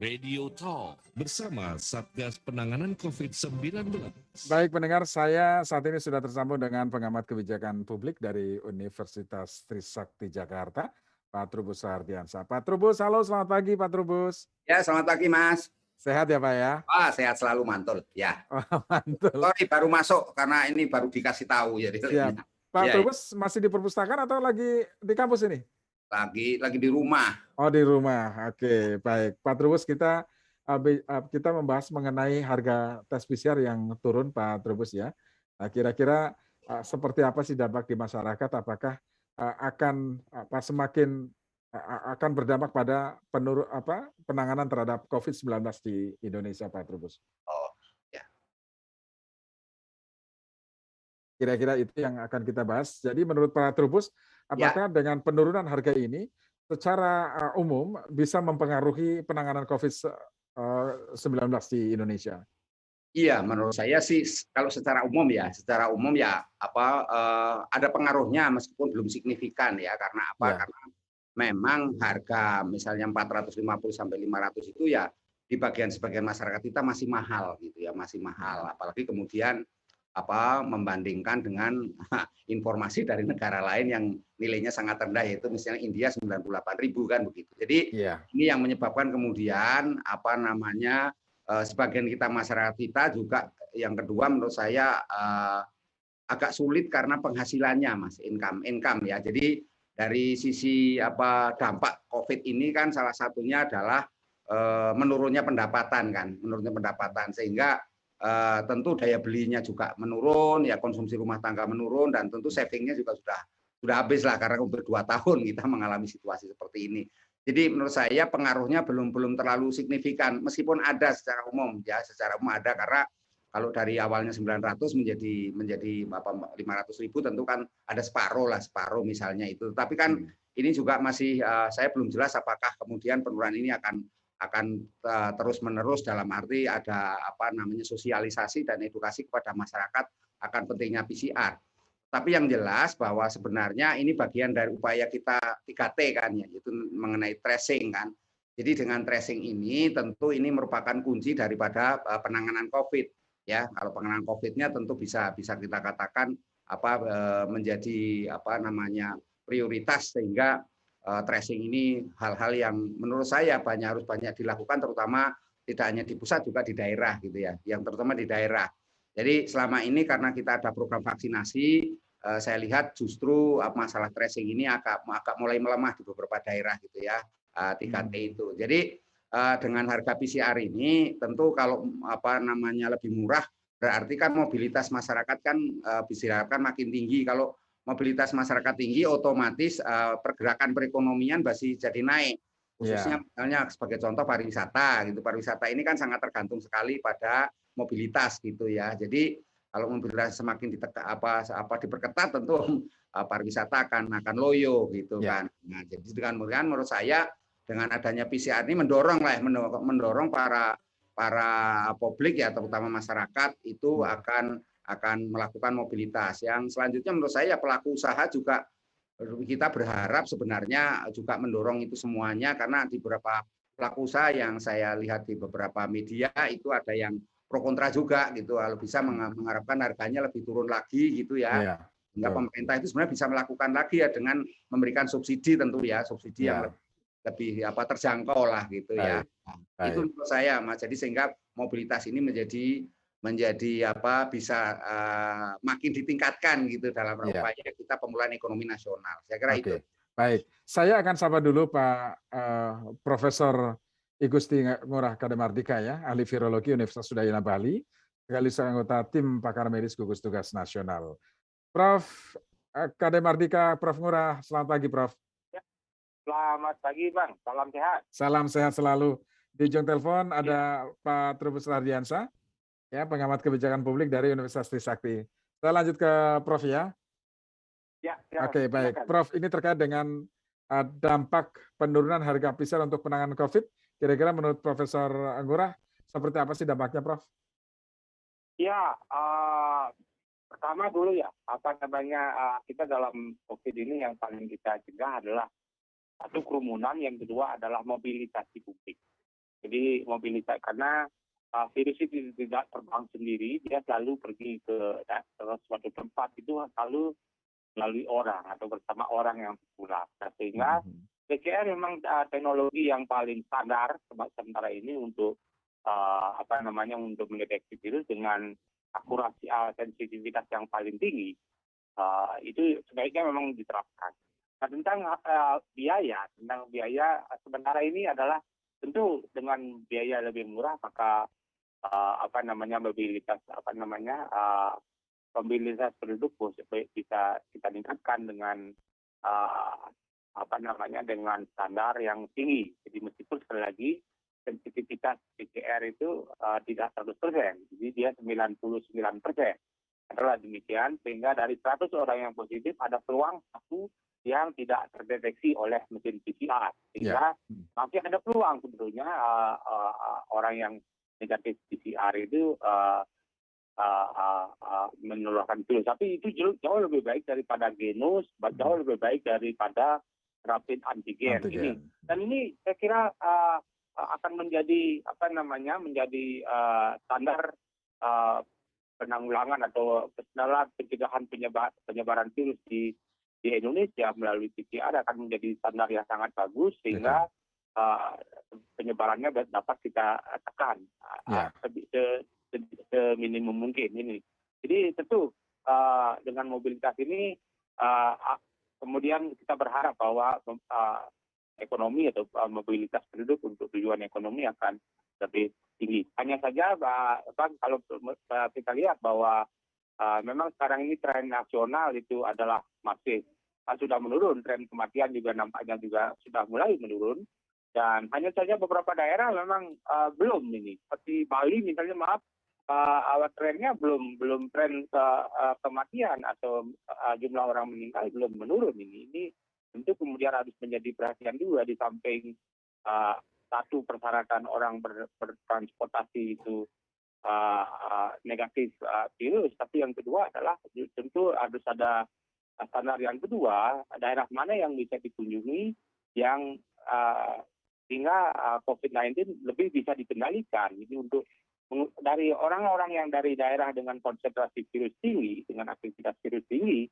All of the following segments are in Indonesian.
Radio Talk bersama Satgas Penanganan COVID-19. Baik pendengar, saya saat ini sudah tersambung dengan pengamat kebijakan publik dari Universitas Trisakti Jakarta, Pak Trubus Rahardiansah. Pak Trubus, halo, selamat pagi Pak Trubus. Ya, selamat pagi Mas. Sehat ya Pak ya? Sehat selalu, mantul. Ya. Oh, mantul. Sorry, baru masuk karena ini baru dikasih tahu jadi. Siap. Pak Trubus masih di perpustakaan atau lagi di kampus ini? Lagi di rumah. Oh, di rumah. Oke, baik. Pak Trubus, kita membahas mengenai harga tes PCR yang turun, Pak Trubus ya. Nah, kira-kira seperti apa sih dampak di masyarakat? Apakah akan semakin akan berdampak pada penanganan terhadap COVID-19 di Indonesia, Pak Trubus? Oh, ya. Kira-kira itu yang akan kita bahas. Jadi menurut Pak Trubus, apakah dengan penurunan harga ini secara umum bisa mempengaruhi penanganan COVID-19 di Indonesia? Iya, menurut saya sih kalau secara umum ya ada pengaruhnya meskipun belum signifikan ya. Karena apa? Ya. Karena memang harga misalnya 450 sampai 500 itu ya di sebagian masyarakat kita masih mahal gitu ya, masih mahal. Apalagi kemudian membandingkan dengan informasi dari negara lain yang nilainya sangat rendah, yaitu misalnya India 98.000 kan begitu. Jadi ini yang menyebabkan kemudian sebagian kita masyarakat kita juga yang kedua menurut saya agak sulit karena penghasilannya Mas, income ya. Jadi dari sisi dampak COVID ini kan salah satunya adalah menurunnya pendapatan sehingga tentu daya belinya juga menurun, ya konsumsi rumah tangga menurun, dan tentu savingnya juga sudah habis lah karena udah 2 tahun kita mengalami situasi seperti ini. Jadi menurut saya pengaruhnya belum terlalu signifikan, meskipun ada secara umum ada, karena kalau dari awalnya 900 menjadi 500.000 tentu kan ada separuh misalnya itu. Tapi kan ini juga masih saya belum jelas apakah kemudian penurunan ini akan terus menerus, dalam arti ada sosialisasi dan edukasi kepada masyarakat akan pentingnya PCR. Tapi yang jelas bahwa sebenarnya ini bagian dari upaya kita 3T kan ya, yaitu mengenai tracing kan. Jadi dengan tracing ini tentu ini merupakan kunci daripada penanganan COVID ya. Kalau penanganan COVID-nya tentu bisa kita katakan menjadi prioritas, sehingga tracing ini hal-hal yang menurut saya harus banyak dilakukan, terutama tidak hanya di pusat juga di daerah gitu ya, yang terutama di daerah. Jadi selama ini karena kita ada program vaksinasi, saya lihat justru masalah tracing ini agak mulai melemah di beberapa daerah gitu ya, 3T itu. Jadi dengan harga PCR ini tentu kalau lebih murah, berarti kan mobilitas masyarakat kan bisa diharapkan makin tinggi. Kalau mobilitas masyarakat tinggi, otomatis pergerakan perekonomian masih jadi naik. Khususnya misalnya sebagai contoh pariwisata gitu. Pariwisata ini kan sangat tergantung sekali pada mobilitas gitu ya. Jadi kalau mobilitas semakin diperketat, tentu pariwisata akan loyo gitu kan. Nah, jadi dengan menurut saya dengan adanya PCR ini mendorong para publik ya, terutama masyarakat itu akan melakukan mobilitas. Yang selanjutnya menurut saya pelaku usaha juga kita berharap sebenarnya juga mendorong itu semuanya, karena di beberapa pelaku usaha yang saya lihat di beberapa media itu ada yang pro kontra juga gitu, kalau bisa mengharapkan harganya lebih turun lagi gitu ya. Sehingga pemerintah itu sebenarnya bisa melakukan lagi ya dengan memberikan subsidi, tentu ya subsidi yang lebih terjangkau lah gitu ya. Itu menurut saya Mas. Jadi sehingga mobilitas ini menjadi bisa makin ditingkatkan gitu dalam upaya kita pemulihan ekonomi nasional. Saya kira itu. Baik, saya akan sapa dulu Pak Profesor I Gusti Ngurah Kademardika ya, ahli virologi Universitas Udayana Bali, sekaligus anggota tim pakar medis gugus tugas nasional. Prof. Kademardika, Prof. Ngurah, selamat pagi Prof. Selamat pagi Bang, salam sehat. Salam sehat selalu. Di ujung telepon ada Pak Trubus Rahardiansah, ya, pengamat kebijakan publik dari Universitas Trisakti. Saya lanjut ke Prof ya. Oke, baik. Prof, ini terkait dengan dampak penurunan harga PCR untuk penanganan COVID. Kira-kira menurut Profesor Ngurah, seperti apa sih dampaknya, Prof? Ya, pertama dulu ya, kita dalam COVID ini yang paling kita cegah adalah satu kerumunan, yang kedua adalah mobilisasi publik. Jadi mobilitas karena virus itu tidak terbang sendiri, dia selalu pergi ke suatu tempat itu selalu melalui orang atau bersama orang yang tertular. Nah, sehingga PCR memang teknologi yang paling standar sementara ini untuk untuk mendeteksi virus dengan akurasi sensitivitas yang paling tinggi. Itu sebaiknya memang diterapkan. Nah, tentang biaya sementara ini adalah tentu dengan biaya lebih murah maka mobilitas mobilitas penduduk bisa kita tingkatkan dengan dengan standar yang tinggi. Jadi meskipun sekali lagi sensitivitas PCR itu tidak 100%, jadi dia 99%. Adalah demikian sehingga dari 100 orang yang positif ada peluang satu yang tidak terdeteksi oleh mesin PCR. Sehingga masih ada peluang sebetulnya orang yang negatif PCR itu menularkan virus. Tapi itu jauh lebih baik daripada genus, jauh lebih baik daripada rapid antigen. Ini. Dan ini saya kira akan menjadi standar penanggulangan atau pencegahan penyebaran virus di Indonesia melalui PCR akan menjadi standar yang sangat bagus sehingga penyebarannya dapat kita tekan seminimum mungkin ini. Jadi tentu dengan mobilitas ini kemudian kita berharap bahwa ekonomi atau mobilitas penduduk untuk tujuan ekonomi akan lebih tinggi. Hanya saja kalau kita lihat bahwa memang sekarang ini tren nasional itu adalah masih sudah menurun, tren kematian juga nampaknya juga sudah mulai menurun. Dan hanya saja beberapa daerah memang belum ini, seperti Bali misalnya trennya belum tren kematian atau jumlah orang meninggal belum menurun ini. Ini tentu kemudian harus menjadi perhatian juga di samping satu persyaratan orang bertransportasi itu negatif virus, tapi yang kedua adalah tentu harus ada standar yang kedua, daerah mana yang bisa dikunjungi yang sehingga COVID-19 lebih bisa dikendalikan. Jadi untuk dari orang-orang yang dari daerah dengan konsentrasi virus tinggi, dengan aktivitas virus tinggi,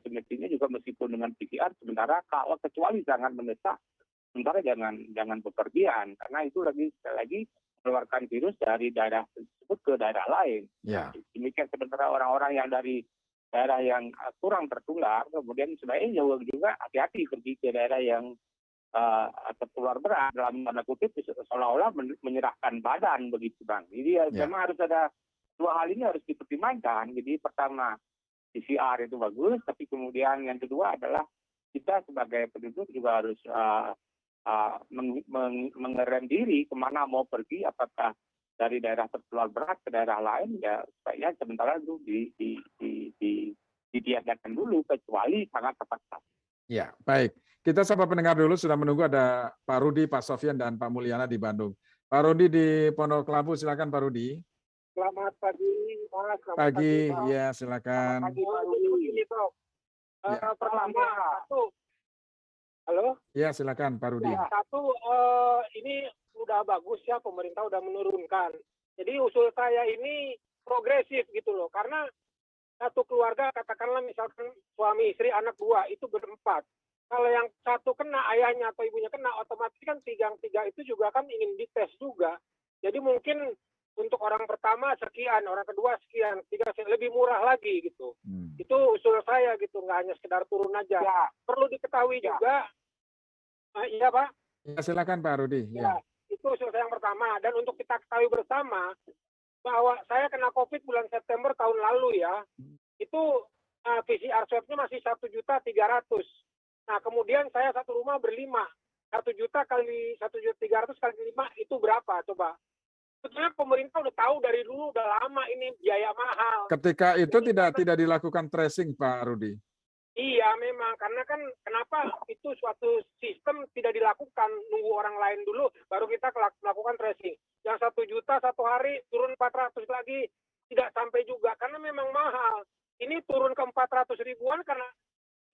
semestinya juga meskipun dengan PCR, sementara kalau kecuali jangan mendesak, sementara jangan bepergian, karena itu lagi mengeluarkan virus dari daerah tersebut ke daerah lain. Ya. Demikian sementara orang-orang yang dari daerah yang kurang tertular, kemudian sebaiknya juga hati-hati pergi ke daerah yang tertular berat, dalam tanda kutip seolah-olah menyerahkan badan begitu Bang. Jadi memang harus ada dua hal ini harus dipertimbangkan. Jadi pertama PCR itu bagus, tapi kemudian yang kedua adalah kita sebagai penduduk juga harus mengerem diri kemana mau pergi, apakah dari daerah tertular berat ke daerah lain, ya sebaiknya sementara itu ditiadakan dulu kecuali sangat terpaksa. Ya, baik. Kita sapa pendengar dulu, sudah menunggu ada Pak Rudi, Pak Sofyan, dan Pak Mulyana di Bandung. Pak Rudi di Pondok Labu, silakan Pak Rudi. Selamat pagi, Mas. Selamat pagi, ya silakan. Selamat pagi, Pak Rudi. Pertama, halo? Ya, silakan Pak Rudi. Satu, ini udah bagus ya, pemerintah udah menurunkan. Jadi usul saya ini progresif gitu loh, karena satu keluarga, katakanlah misalkan suami, istri, anak dua, itu berempat. Kalau yang satu kena, ayahnya atau ibunya kena, otomatis kan yang tiga itu juga kan ingin dites juga. Jadi mungkin untuk orang pertama sekian, orang kedua sekian, tiga lebih murah lagi gitu. Itu usul saya gitu, nggak hanya sekedar turun aja. Ya. Perlu diketahui juga, iya Pak? Ya, silakan Pak Rudi. Ya, itu usul saya yang pertama. Dan untuk kita ketahui bersama, bahwa saya kena COVID bulan September tahun lalu ya, itu PCR swab-nya masih 1.300.000. Nah, kemudian saya satu rumah berlima. 1 juta kali 1.300.000 kali 5 itu berapa coba? Sebetulnya pemerintah udah tahu dari dulu, udah lama ini biaya mahal. Ketika itu tidak dilakukan tracing, Pak Rudi? Iya, memang. Karena kan kenapa itu suatu sistem tidak dilakukan, nunggu orang lain dulu, baru kita melakukan tracing. Yang 1 juta satu hari turun 400 lagi, tidak sampai juga. Karena memang mahal. Ini turun ke 400 ribuan karena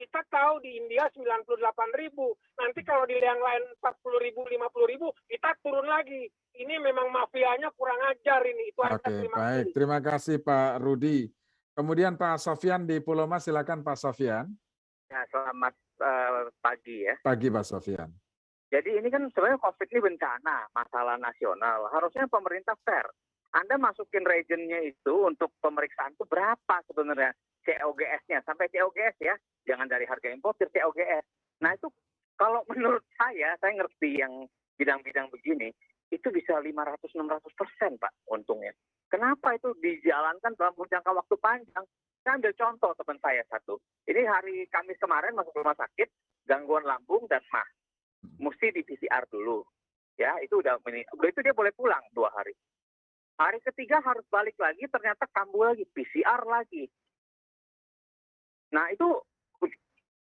kita tahu di India 98.000. Nanti kalau di yang lain 40.000, 50.000, kita turun lagi. lagi. Ini memang mafianya kurang ajar ini. Itu aja, Oke, terima baik. kasih. Terima kasih Pak Rudi. Kemudian Pak Sofyan di Pulau Mas, silakan Pak Sofyan. Ya, selamat pagi ya. Pagi Pak Sofyan. Jadi ini kan sebenarnya COVID ini bencana, masalah nasional. Harusnya pemerintah fair. Anda masukin regennya itu untuk pemeriksaan itu berapa sebenarnya COGS-nya? Sampai COGS ya, jangan dari harga importir, COGS. Nah itu kalau menurut saya ngerti yang bidang-bidang begini, itu bisa 500-600% Pak untungnya. Kenapa itu dijalankan dalam jangka waktu panjang? Saya ambil contoh teman saya satu. Ini hari Kamis kemarin masuk rumah sakit, gangguan lambung dan mah. Mesti di PCR dulu. Ya, itu udah itu dia boleh pulang 2 hari. Hari ketiga harus balik lagi, ternyata kambuh lagi, PCR lagi. Nah, itu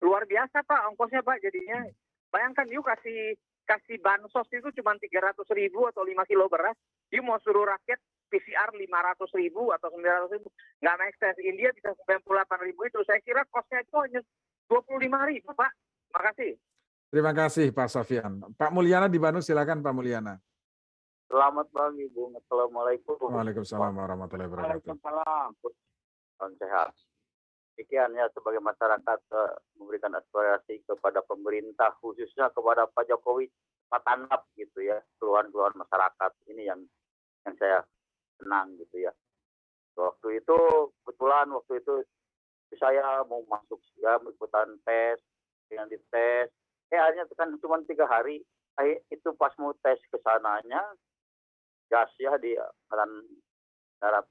luar biasa Pak ongkosnya Pak jadinya. Bayangkan yuk kasih bansos itu cuma 300.000 atau 5 kilo beras, dia mau suruh rakyat PCR 500.000 atau 900.000, nggak make sense. India bisa 98.000 itu, saya kira kosnya itu hanya 25.000 Pak. Makasih. Terima kasih Pak Sofyan. Pak Mulyana di Bandung, silakan Pak Mulyana. Selamat pagi, Bung. Assalamualaikum. Waalaikumsalam warahmatullahi wabarakatuh. Waalaikumsalam. Salam sehat. Demikian ya, sebagai masyarakat memberikan aspirasi kepada pemerintah, khususnya kepada Pak Jokowi, Pak Tanap gitu ya, keluhan-keluhan masyarakat ini yang saya senang gitu ya. Waktu itu kebetulan saya mau masuk ya ikutan tes, dengan dites, akhirnya kan cuma 3 hari, itu pas mau tes ke sananya, gas ya di jalan darat,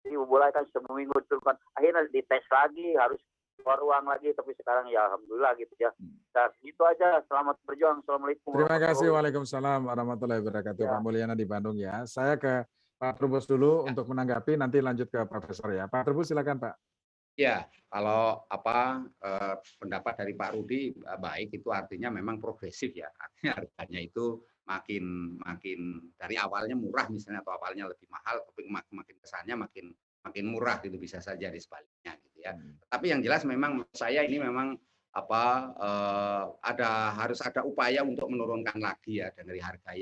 dibolehkan seminggu itu kan, akhirnya dites lagi, harus keluar uang lagi, tapi sekarang ya alhamdulillah gitu ya. Nah, gitu aja, selamat berjuang, assalamualaikum. Terima kasih, waalaikumsalam warahmatullahi wabarakatuh. Ya. Pak Mulyana di Bandung ya. Saya ke Pak Trubus dulu untuk menanggapi, nanti lanjut ke Profesor ya. Pak Trubus silakan Pak. Ya, kalau pendapat dari Pak Rudi baik, itu artinya memang progresif ya. Artinya harganya itu makin dari awalnya murah misalnya, atau awalnya lebih mahal, tapi makin kesannya makin murah gitu, bisa saja di sebaliknya gitu ya. Tapi yang jelas memang saya ini memang harus ada upaya untuk menurunkan lagi ya dari harga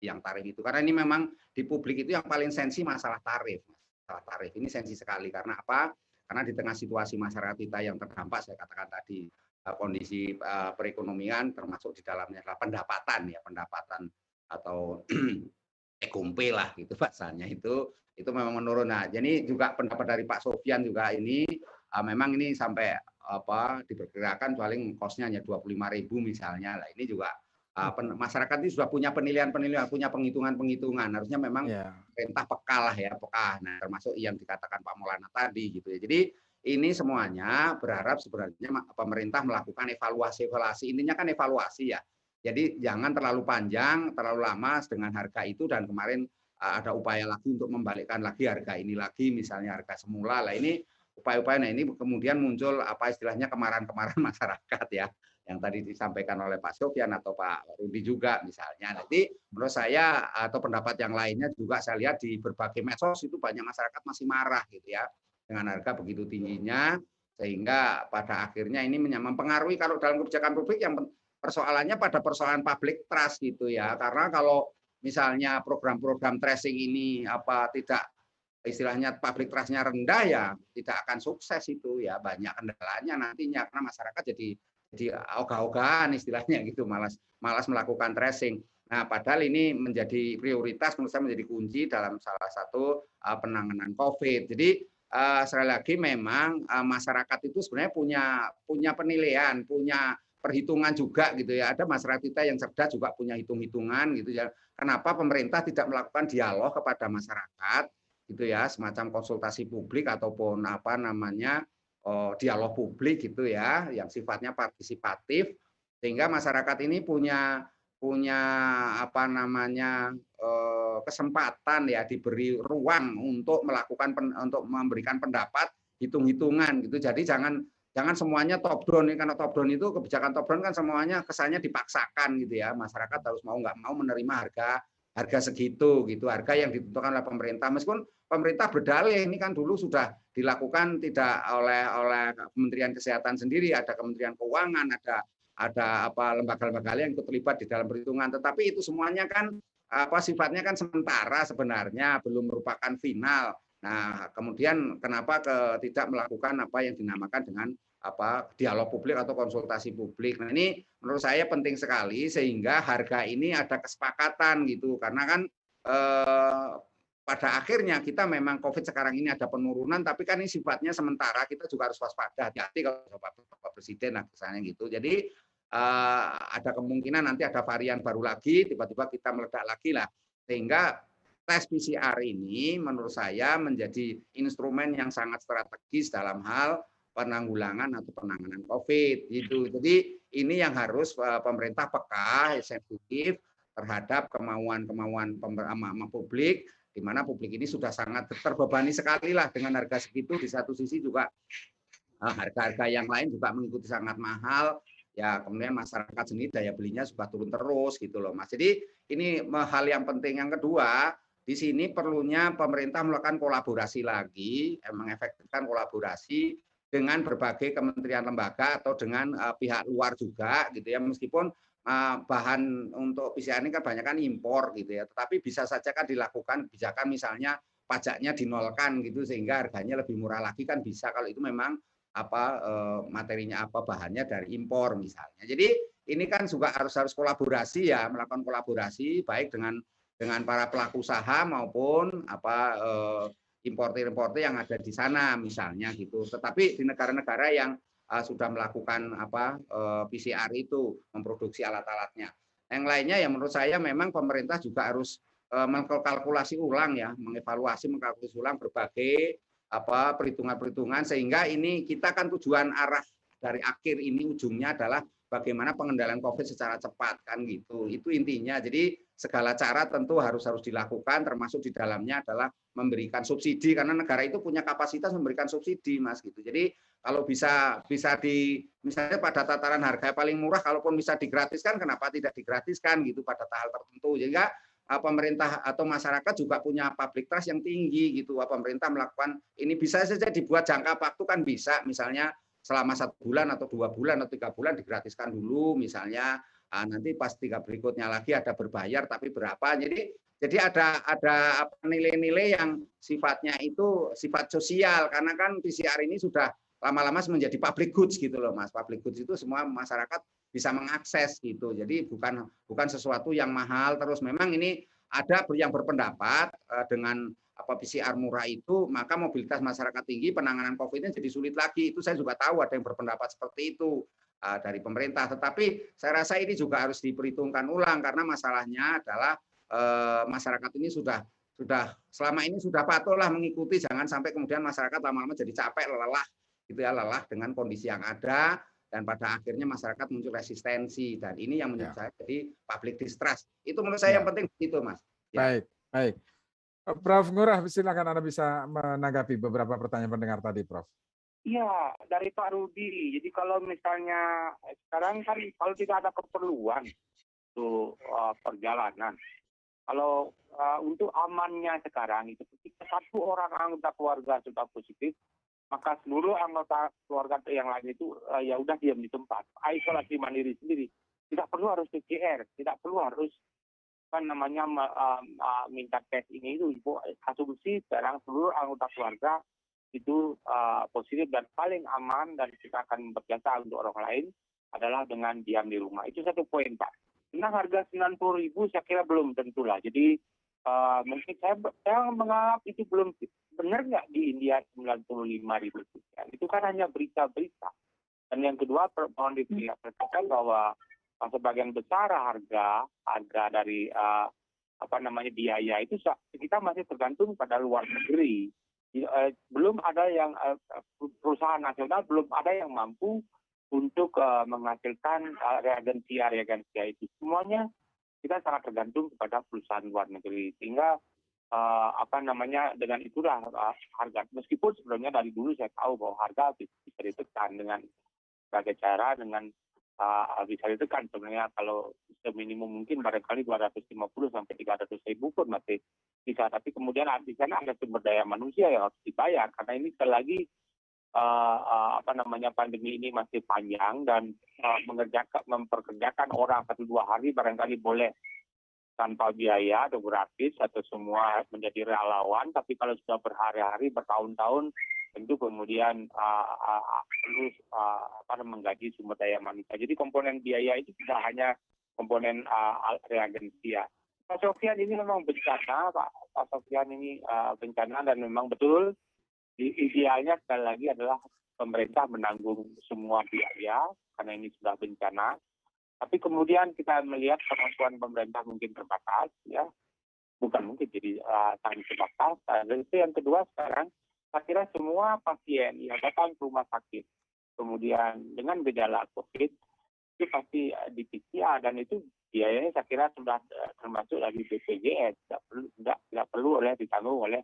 yang tarif itu, karena ini memang di publik itu yang paling sensi masalah tarif. Masalah tarif ini sensi sekali, karena apa? Karena di tengah situasi masyarakat kita yang terdampak, saya katakan tadi, kondisi perekonomian, termasuk di dalamnya adalah pendapatan atau ekompe lah gitu bahasanya, itu memang menurun. Nah, jadi juga pendapat dari Pak Sofyan juga ini memang ini sampai diperkirakan paling kosnya hanya 25.000 misalnya. Lah ini juga masyarakat ini sudah punya penilaian, punya penghitungan. Harusnya memang pemerintah peka lah ya, peka. Nah, termasuk yang dikatakan Pak Maulana tadi gitu ya. Jadi ini semuanya berharap sebenarnya pemerintah melakukan evaluasi. Intinya kan evaluasi ya. Jadi jangan terlalu panjang, terlalu lama dengan harga itu, dan kemarin ada upaya lagi untuk membalikkan lagi harga ini lagi, misalnya harga semula. Lah ini upaya-upaya, nah ini kemudian muncul istilahnya kemarahan-kemarahan masyarakat ya, yang tadi disampaikan oleh Pak Sofyan atau Pak Rudi juga misalnya. Nanti menurut saya atau pendapat yang lainnya juga saya lihat di berbagai medsos itu banyak masyarakat masih marah gitu ya dengan harga begitu tingginya, sehingga pada akhirnya ini mempengaruhi kalau dalam kebijakan publik yang persoalannya pada persoalan public trust gitu ya. Karena kalau misalnya program-program tracing ini tidak istilahnya public trust-nya rendah ya tidak akan sukses itu ya, banyak kendalanya nantinya karena masyarakat jadi ogah-ogahan istilahnya gitu, malas melakukan tracing. Nah, padahal ini menjadi prioritas, menurut saya menjadi kunci dalam salah satu penanganan COVID. Jadi sekali lagi memang masyarakat itu sebenarnya punya penilaian, punya perhitungan juga gitu ya. Ada masyarakat kita yang cerdas juga punya hitung-hitungan gitu ya. Kenapa pemerintah tidak melakukan dialog kepada masyarakat gitu ya, semacam konsultasi publik ataupun dialog publik gitu ya, yang sifatnya partisipatif, sehingga masyarakat ini punya kesempatan ya, diberi ruang untuk memberikan pendapat, hitung-hitungan gitu. Jadi jangan semuanya top down, karena top down itu kebijakan top down kan semuanya kesannya dipaksakan gitu ya. Masyarakat harus mau nggak mau menerima harga segitu gitu, harga yang ditentukan oleh pemerintah. Meskipun pemerintah berdalih ini kan dulu sudah dilakukan tidak oleh Kementerian Kesehatan sendiri, ada Kementerian Keuangan, ada ada apa lembaga-lembaga yang ikut terlibat di dalam perhitungan. Tetapi itu semuanya kan apa sifatnya kan sementara sebenarnya, belum merupakan final. Nah, kemudian kenapa tidak melakukan apa yang dinamakan dengan apa dialog publik atau konsultasi publik. Nah, ini menurut saya penting sekali sehingga harga ini ada kesepakatan gitu. Karena kan pada akhirnya kita memang COVID sekarang ini ada penurunan, tapi kan ini sifatnya sementara. Kita juga harus waspada, hati-hati kalau Bapak Presiden lah misalnya gitu. Jadi ada kemungkinan nanti ada varian baru lagi, tiba-tiba kita meledak lagi lah. Sehingga tes PCR ini menurut saya menjadi instrumen yang sangat strategis dalam hal penanggulangan atau penanganan COVID gitu. Jadi ini yang harus pemerintah peka, sensitif terhadap kemauan-kemauan publik, di mana publik ini sudah sangat terbebani sekali lah dengan harga segitu. Di satu sisi juga harga-harga yang lain juga mengikuti sangat mahal. Ya kemudian masyarakat sendiri daya belinya sudah turun terus gitu loh Mas. Jadi ini hal yang penting. Yang kedua, di sini perlunya pemerintah melakukan kolaborasi lagi, mengefektifkan kolaborasi dengan berbagai kementerian lembaga atau dengan pihak luar juga gitu ya, meskipun bahan untuk PCR ini kan banyak kan impor gitu ya, tetapi bisa saja kan dilakukan kebijakan misalnya pajaknya dinolkan gitu sehingga harganya lebih murah lagi kan bisa kalau itu memang apa materinya apa bahannya dari impor misalnya. Jadi ini kan juga harus kolaborasi ya, melakukan kolaborasi baik dengan para pelaku usaha maupun apa importer-importer yang ada di sana misalnya gitu. Tetapi di negara-negara yang sudah melakukan apa PCR itu, memproduksi alat-alatnya. Yang lainnya yang menurut saya memang pemerintah juga harus mengkalkulasi ulang ya, mengevaluasi, mengkalkulasi ulang berbagai apa perhitungan-perhitungan sehingga ini kita kan tujuan arah dari akhir ini ujungnya adalah bagaimana pengendalian COVID secara cepat kan gitu. Itu intinya. Jadi segala cara tentu harus dilakukan, termasuk di dalamnya adalah memberikan subsidi karena negara itu punya kapasitas memberikan subsidi Mas gitu. Jadi kalau bisa misalnya pada tataran harga paling murah kalaupun bisa digratiskan kenapa tidak digratiskan gitu pada tahap tertentu. Sehingga pemerintah atau masyarakat juga punya public trust yang tinggi gitu. Pemerintah melakukan ini bisa saja dibuat jangka waktu kan bisa misalnya selama 1 bulan atau 2 bulan atau 3 bulan digratiskan dulu misalnya nanti pas 3 berikutnya lagi ada berbayar tapi berapa. Jadi ada nilai-nilai yang sifatnya itu sifat sosial karena kan PCR ini sudah lama-lama menjadi public goods gitu loh Mas. Public goods itu semua masyarakat bisa mengakses gitu. Jadi bukan sesuatu yang mahal terus. Memang ini ada yang berpendapat dengan apa PCR murah itu maka mobilitas masyarakat tinggi penanganan COVID-nya jadi sulit lagi. Itu saya juga tahu ada yang berpendapat seperti itu dari pemerintah. Tetapi saya rasa ini juga harus diperhitungkan ulang karena masalahnya adalah masyarakat ini sudah selama ini sudah patuhlah mengikuti, jangan sampai kemudian masyarakat lama-lama jadi capek lelah gitu ya, lelah dengan kondisi yang ada dan pada akhirnya masyarakat muncul resistensi dan ini yang menurut saya jadi public distrust. Itu menurut saya yang penting begitu Mas. Ya. Baik. Prof. Ngurah, silakan Anda bisa menanggapi beberapa pertanyaan pendengar tadi, Prof. Iya, dari Pak Rudi. Jadi kalau misalnya sekarang kan kalau tidak ada keperluan untuk perjalanan, kalau untuk amannya sekarang itu ketika satu orang anggota keluarga sudah positif, maka seluruh anggota keluarga yang lain itu ya udah diam di tempat, isolasi mandiri sendiri. Tidak perlu harus PCR, tidak perlu harus minta tes ini itu. Asumsi sekarang seluruh anggota keluarga itu positif dan paling aman dan kita akan berjasa untuk orang lain adalah dengan diam di rumah. Itu satu poin Pak. Nah harga 90.000 saya kira belum tentu lah. Jadi mungkin saya menganggap itu belum benar nggak di India 95.000 sekian. Itu kan hanya berita-berita. Dan yang kedua mohon diperhatikan bahwa sebagian besar harga dari biaya itu kita masih tergantung pada luar negeri. Belum ada yang perusahaan nasional belum ada yang mampu untuk menghasilkan reagensia itu. Semuanya kita sangat tergantung kepada perusahaan luar negeri. Sehingga dengan itulah harga. Meskipun sebelumnya dari dulu saya tahu bahwa harga bisa ditekan dengan berbagai cara dengan bisa ditekan sebenarnya kalau seminimum mungkin barangkali 250 sampai 300.000 pun masih bisa, tapi kemudian di sana ada sumber daya manusia yang harus dibayar karena ini sekali lagi pandemi ini masih panjang dan memperkerjakan orang 1-2 hari barangkali boleh tanpa biaya atau gratis atau semua menjadi relawan, tapi kalau sudah berhari-hari bertahun-tahun tentu kemudian perlu menggaji sumber daya manusia. Jadi komponen biaya itu tidak hanya komponen reagensia. Pak Sofian ini memang bencana, Pak Sofian ini bencana dan memang betul idealnya sekali lagi adalah pemerintah menanggung semua biaya karena ini sudah bencana. Tapi kemudian kita melihat kemampuan pemerintah mungkin terbatas, ya, bukan mungkin jadi sangat terbatas. Dan itu yang kedua sekarang, saya kira semua pasien yang datang ke rumah sakit, kemudian dengan gejala COVID, itu pasti di PCR dan itu biayanya saya kira sudah termasuk lagi BPJS, tidak perlu ditanggung oleh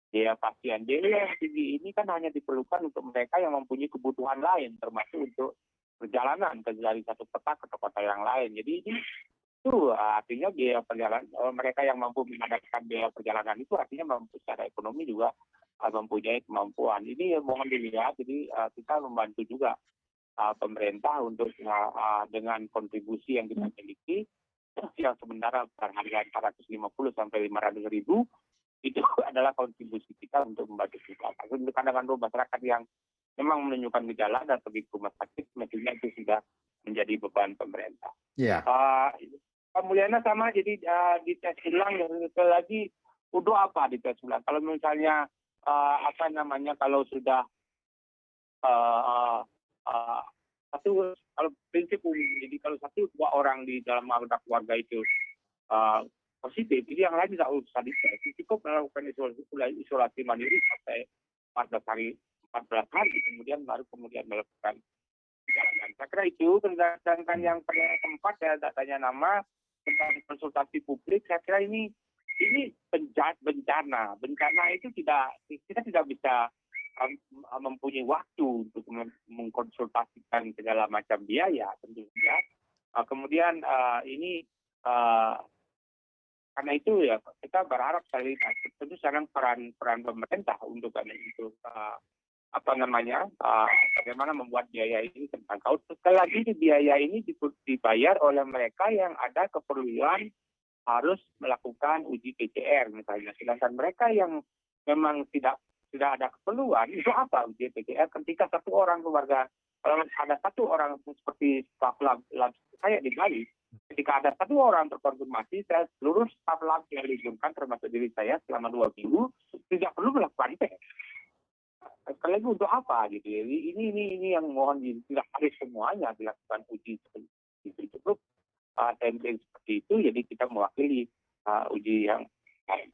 biaya pasien. Jadi yang tinggi ini kan hanya diperlukan untuk mereka yang mempunyai kebutuhan lain, termasuk untuk perjalanan dari satu kota ke kota yang lain. Jadi itu artinya biaya perjalanan, mereka yang mampu mengadakan biaya perjalanan itu artinya mampu secara ekonomi juga mempunyai kemampuan. Ini mohon dilihat, jadi kita membantu juga pemerintah untuk dengan kontribusi yang kita miliki, yang sementara berharga 450 sampai 500 ribu, itu adalah kontribusi kita untuk membantu juga. Kadang-kadang masyarakat yang memang menunjukkan gejala dan pergi ke rumah sakit, mestinya itu sudah menjadi beban pemerintah. Iya. Pak Mulyana sama, jadi di tes ulang sekali lagi, untuk apa di tes ulang? Kalau misalnya kalau sudah kalau prinsip umum, jadi kalau 1-2 orang di dalam anggota keluarga itu positif, jadi yang lain tidak usah dites, cukup melakukan isolasi mandiri sampai 14 hari, kemudian melakukan perjalanan. Saya kira itu, sedangkan yang keempat ya datanya nama tentang konsultasi publik, saya kira ini bencana. Bencana itu kita tidak bisa mempunyai waktu untuk mengkonsultasikan segala macam biaya tentunya. Kemudian karena itu ya kita berharap sekali tentu sekarang peran pemerintah untuk bagaimana membuat biaya ini terjangkau. Sekali lagi biaya ini dibayar oleh mereka yang ada keperluan harus melakukan uji PCR misalnya. Sedangkan mereka yang memang tidak ada keperluan, itu apa uji PCR ketika satu orang keluarga, kalau ada satu orang seperti staf lab saya di Bali, ketika ada satu orang terkonfirmasi, seluruh staf lab yang diliburkan termasuk diri saya selama 2 minggu tidak perlu melakukan tes. Sekali lagi untuk apa gitu ya? Ini yang mohon tidak harus semuanya dilakukan uji itu cukup sampling seperti itu, jadi kita mewakili uji yang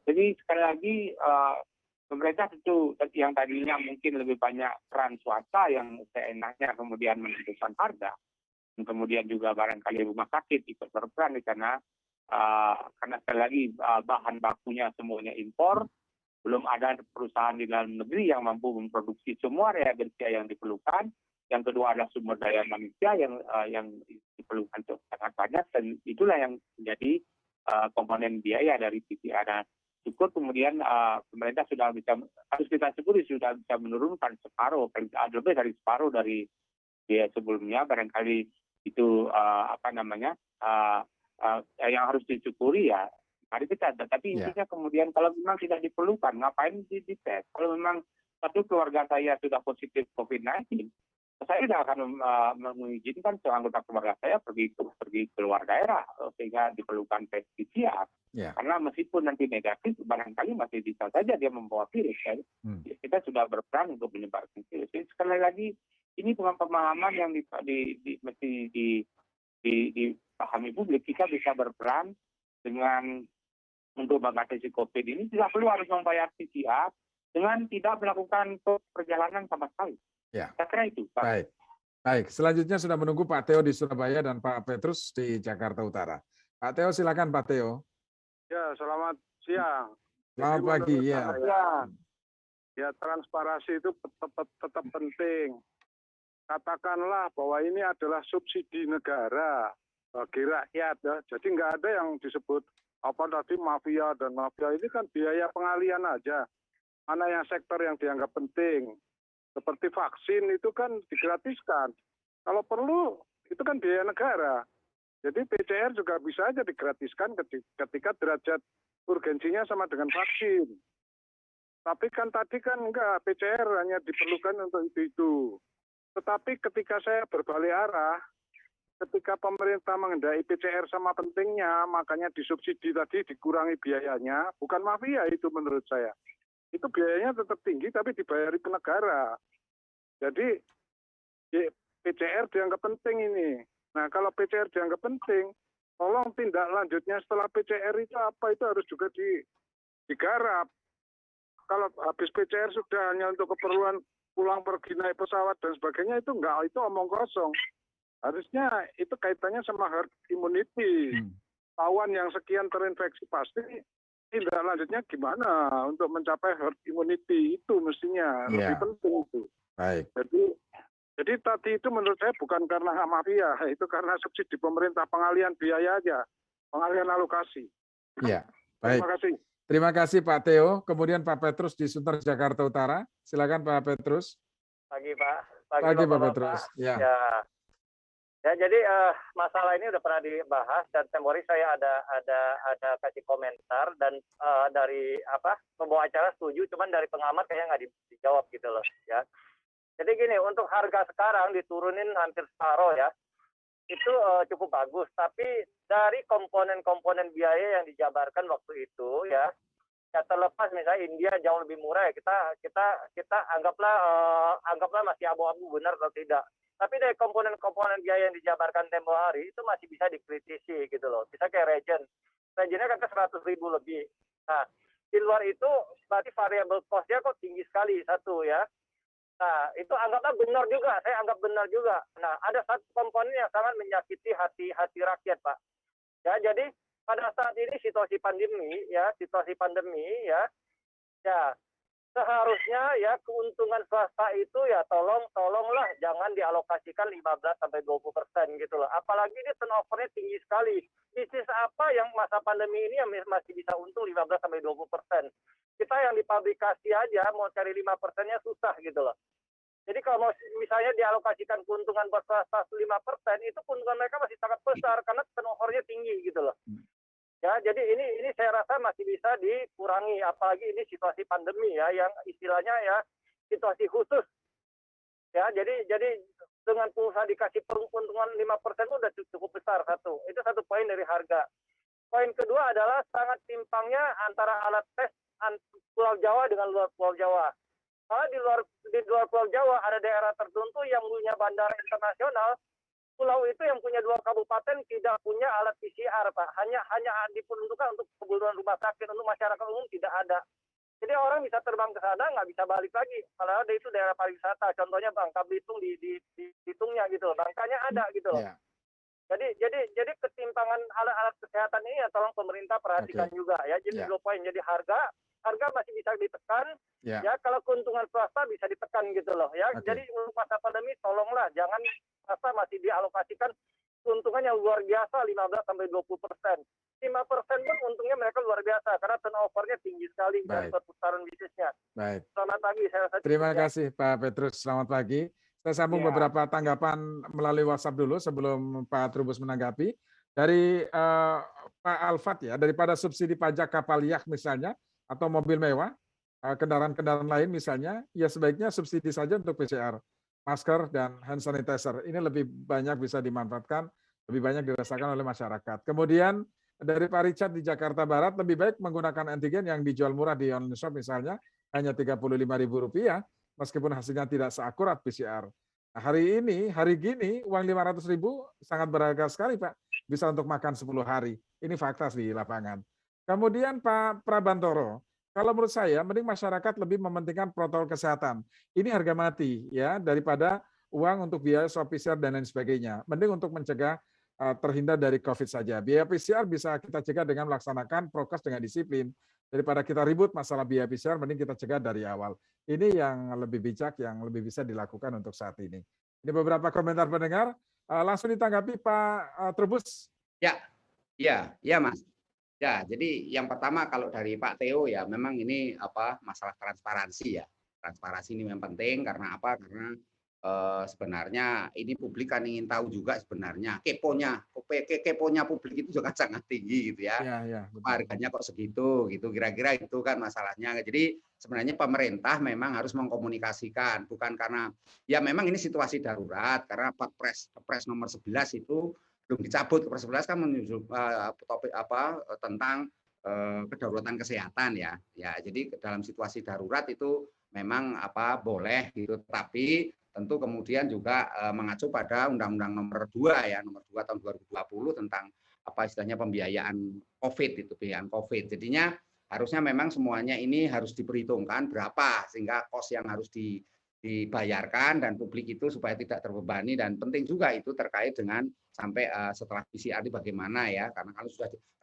jadi sekali lagi pemerintah tentu yang tadinya mungkin lebih banyak peran swasta yang seenaknya kemudian menentukan harga, dan kemudian juga barangkali rumah sakit ikut berperan di sana karena sekali lagi bahan bakunya semuanya impor, belum ada perusahaan di dalam negeri yang mampu memproduksi semua reagensia yang diperlukan. Yang kedua adalah sumber daya manusia yang diperlukan sangat banyak, dan itulah yang menjadi komponen biaya dari PCR. Syukur kemudian pemerintah harus kita syukuri sudah bisa menurunkan lebih dari separuh dari biaya sebelumnya. Barangkali itu yang harus disyukuri ya. Mari kita, tapi intinya kemudian kalau memang tidak diperlukan, ngapain dites? Kalau memang satu keluarga saya sudah positif COVID-19, saya tidak akan mengizinkan anggota keluarga saya pergi ke luar daerah sehingga diperlukan tes PCR. Karena meskipun nanti negatif, barangkali masih bisa saja dia membawa virus. Kan? Kita sudah berperan untuk menyebarkan virus. Jadi, sekali lagi, ini bukan pemahaman yang mesti dipahami publik. Kita bisa berperan dengan untuk mengatasi COVID ini tidak perlu harus membayar PCR dengan tidak melakukan perjalanan sama sekali. Ya. Saya kira itu, Pak. Baik. Selanjutnya sudah menunggu Pak Theo di Surabaya dan Pak Petrus di Jakarta Utara. Pak Theo, silakan Pak Theo. Ya, selamat siang. Selamat pagi. Ya, transparansi itu tetap penting. Katakanlah bahwa ini adalah subsidi negara bagi rakyat, ya. Jadi nggak ada yang disebut mafia, dan mafia ini kan biaya pengalian aja. Mana yang sektor yang dianggap penting. Seperti vaksin itu kan digratiskan. Kalau perlu itu kan biaya negara. Jadi PCR juga bisa aja digratiskan ketika derajat urgensinya sama dengan vaksin. Tapi kan tadi kan enggak, PCR hanya diperlukan untuk itu. Tetapi ketika saya berbalik arah, ketika pemerintah mengendaki PCR sama pentingnya, makanya disubsidi tadi dikurangi biayanya, bukan mafia itu menurut saya. Itu biayanya tetap tinggi tapi dibayari ke negara. Jadi PCR dianggap penting ini. Nah kalau PCR dianggap penting, tolong tindak lanjutnya setelah PCR itu apa, itu harus juga digarap. Kalau habis PCR sudah hanya untuk keperluan pulang pergi naik pesawat dan sebagainya, itu enggak, itu omong kosong. Harusnya itu kaitannya sama herd immunity. Tawan yang sekian terinfeksi pasti, tindak lanjutnya gimana untuk mencapai herd immunity, itu mestinya lebih penting itu. Baik. Jadi tadi itu menurut saya bukan karena mafia, itu karena subsidi pemerintah, pengalian biaya aja, pengalian alokasi. Iya, baik. Terima kasih. Terima kasih Pak Theo. Kemudian Pak Petrus di Sunter, Jakarta Utara. Silakan Pak Petrus. Pagi Pak. Pagi Pak Petrus. Ya. Ya, jadi masalah ini udah pernah dibahas dan temporary saya ada kasih komentar dan dari pembawa acara setuju, cuman dari pengamat kayaknya nggak dijawab gitu loh ya. Jadi gini, untuk harga sekarang diturunin hampir separuh ya, itu cukup bagus. Tapi dari komponen-komponen biaya yang dijabarkan waktu itu ya terlepas misalnya India jauh lebih murah ya, kita anggaplah masih abu-abu benar atau tidak. Tapi dari komponen-komponen biaya yang dijabarkan tempo hari itu masih bisa dikritisi gitu loh. Bisa kayak regennya kan ke 100.000 lebih. Nah, di luar itu berarti variable cost-nya kok tinggi sekali satu ya. Nah, itu anggaplah benar juga, saya anggap benar juga. Nah, ada satu komponen yang sangat menyakiti hati rakyat, Pak. Ya, jadi pada saat ini situasi pandemi ya, seharusnya ya keuntungan swasta itu ya tolonglah jangan dialokasikan 15-20% gitu loh. Apalagi ini turnover-nya tinggi sekali. Bisnis apa yang masa pandemi ini yang masih bisa untung 15-20%? Kita yang di pabrikasi aja mau cari 5%-nya susah gitu loh. Jadi kalau misalnya dialokasikan keuntungan buat swasta 5%, itu keuntungan mereka masih sangat besar karena turnover-nya tinggi gitu loh. Ya, jadi ini saya rasa masih bisa dikurangi, apalagi ini situasi pandemi ya, yang istilahnya ya situasi khusus. Ya, jadi dengan pengusaha dikasih keuntungan 5% itu udah cukup besar satu. Itu satu poin dari harga. Poin kedua adalah sangat timpangnya antara alat tes Pulau Jawa dengan luar Pulau Jawa. Kalau di luar Pulau Jawa ada daerah tertentu yang punya bandara internasional. Pulau itu yang punya 2 kabupaten tidak punya alat PCR, Pak. Hanya diperuntukkan untuk kebutuhan rumah sakit, untuk masyarakat umum tidak ada. Jadi orang bisa terbang ke sana, nggak bisa balik lagi. Kalau ada itu daerah pariwisata, contohnya Bangka Belitung dihitungnya gitu loh. Bangkanya ada gitu loh. Yeah. Jadi ketimpangan alat-alat kesehatan ini ya tolong pemerintah perhatikan juga ya. Jadi 2 poin. Jadi harga masih bisa ditekan. Ya kalau keuntungan swasta bisa ditekan gitu loh ya. Jadi untuk masa pandemi tolonglah jangan swasta masih dialokasikan keuntungan yang luar biasa 15-20%. 5% pun untungnya mereka luar biasa karena turnover-nya tinggi sekali dan perputaran bisnisnya. Baik. Selamat pagi. Terima kasih Pak Petrus. Selamat pagi. Saya sambung beberapa tanggapan melalui WhatsApp dulu sebelum Pak Trubus menanggapi. Dari Pak Alfat ya, daripada subsidi pajak kapal yacht misalnya atau mobil mewah, kendaraan-kendaraan lain misalnya, ya sebaiknya subsidi saja untuk PCR, masker, dan hand sanitizer. Ini lebih banyak bisa dimanfaatkan, lebih banyak dirasakan oleh masyarakat. Kemudian dari Pak Richard di Jakarta Barat, lebih baik menggunakan antigen yang dijual murah di online shop misalnya, hanya Rp35.000, meskipun hasilnya tidak seakurat PCR. Nah, hari gini, uang Rp500.000 sangat berharga sekali, Pak. Bisa untuk makan 10 hari. Ini fakta di lapangan. Kemudian Pak Prabantoro, kalau menurut saya mending masyarakat lebih mementingkan protokol kesehatan. Ini harga mati ya daripada uang untuk biaya swab PCR dan lain sebagainya. Mending untuk mencegah terhindar dari COVID saja. Biaya PCR bisa kita cegah dengan melaksanakan prokes dengan disiplin. Daripada kita ribut masalah biaya PCR, mending kita cegah dari awal. Ini yang lebih bijak, yang lebih bisa dilakukan untuk saat ini. Ini beberapa komentar pendengar. Langsung ditanggapi Pak Trubus. Ya Mas. Ya, jadi yang pertama kalau dari Pak Theo ya memang ini masalah transparansi ya. Transparansi ini memang penting karena apa? Karena sebenarnya ini publik kan ingin tahu juga sebenarnya keponya publik itu juga sangat tinggi gitu ya. Ya, ya, betul. Harganya kok segitu gitu, kira-kira itu kan masalahnya. Jadi sebenarnya pemerintah memang harus mengkomunikasikan, bukan karena ya memang ini situasi darurat karena Kepres nomor 11 itu belum dicabut. Kepres 11 kan menyusul topik tentang kedaruratan kesehatan ya. Ya, jadi dalam situasi darurat itu memang boleh gitu, tapi tentu kemudian juga mengacu pada Undang-Undang nomor 2 ya, nomor 2 tahun 2020 tentang istilahnya pembiayaan COVID itu, pembiayaan COVID. Jadinya harusnya memang semuanya ini harus diperhitungkan berapa sehingga kos yang harus dibayarkan dan publik itu supaya tidak terbebani, dan penting juga itu terkait dengan sampai setelah PCR ini bagaimana ya, karena